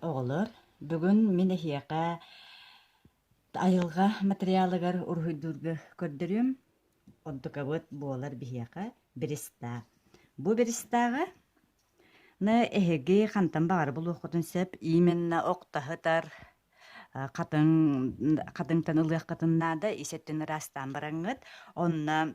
Оғылыр. Бүгін мен эхияқа айылға материалыгар урхуйдурга көрдөрүм. Онтука вот буолар бихияқа бериста. Бу беристаға на эхеги хантан бағар бұл оқытын сеп именно оқтахытар катын ылыах катыннада исеттен растан бараңыт. Онна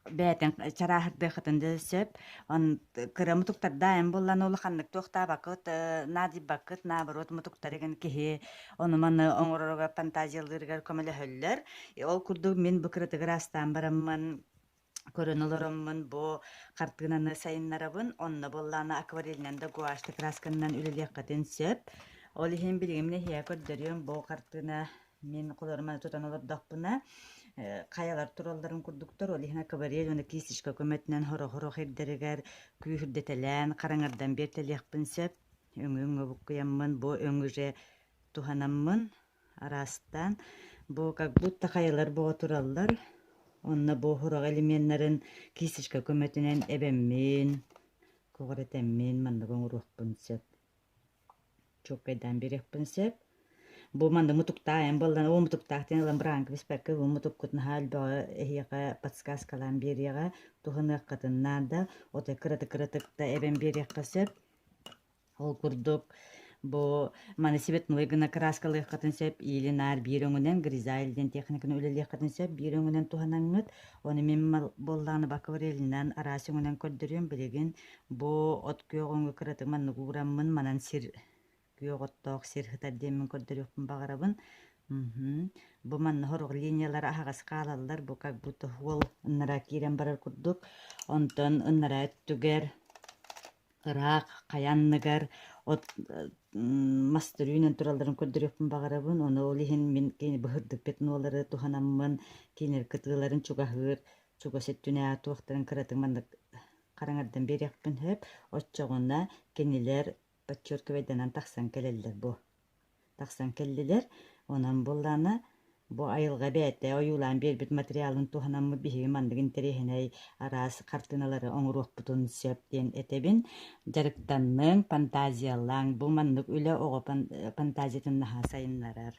бәтен чарахырды хытынды сөп, он кыры мутуктар дайым боллан олы ханнык туақта бакыт, нади бакыт, наоборот мутуктарыгын кихи, оны маны оңыророга фантазиялырыгар көмөлі хөллер. Ол күрді мен бұкырытыгыр астан бараммын, көрін оларыммын, бу қартығынаны сайыннарабын, онны болланы акварелінен да гуашты красканынан үлелек қатын сөп. Ол ихен білігіміне хия көрдөрүм, бу қартығына мен қоларыманы тұтан олырдақ бұна, каялар туралларын курдуктар, ол ихна кабарел, оны кисишка көмөтінен хоро-хоро хирдерігер, күйірдетелен, қараңардан бертелеқпін сөп, өңі бұққияммын, бу өңіже туханаммын, арастан, бу как будто каялар буға тураллар, онна бу хорог элементнарын кисишка көмөтінен эбеммин, коғыретеммин, мандығын ұруқпын сөп, чоккайдан берекпін сөп. Бу манда мутуктаайын болдан, о мутуктаактен алан бранк беспекке, о мутуккутын халбаға эхияға подсказкалан берияға, тухынық катыннада, ота кыраты-кыратыкта эбен берияққа сөп, ол күрдік, бу маны себет нуйгына краскалык катын сөп, или нар бир өңінен, гризайлден техниканы өлелек катын сөп, бир өңінен туханаңыт, оны мен болланы бакаварелінен арасы өңінен көрдірем, білеген, бу от күйоқ өңі кыратык манны кугураммын, манан сир күйоғоттоқ сирхытар демін көрдөрүкпін бағарабын. Бу манны хорог линиялар ахагас каалалар, бу как будто хуол ыннара кирен барар курдук, онтон ыннара өттүгер, ырак, каянныгар, от мастырүйнен туралдарын көрдөрүкпін бағарабын, оны ол ихин мен кейни быхырдык бетін олары туханаммын, кейнер кытыларын чугахыр, чугасеттүнә туақтарын кыратың мандык караңардан берекпін хөп, отчоғына кенилер подчеркивайданан тақсан келелер бу. Тақсан келелер, онан болланы, бу айылға бәтті ойулан бербет материалын туханамы бихи мандығын терехінай арас картыналары оңыруқ бұтын сөптен этебін. Жарықтанның фантазиялаң, бу мандық үлі оғы фантазиятын наха сайынларар.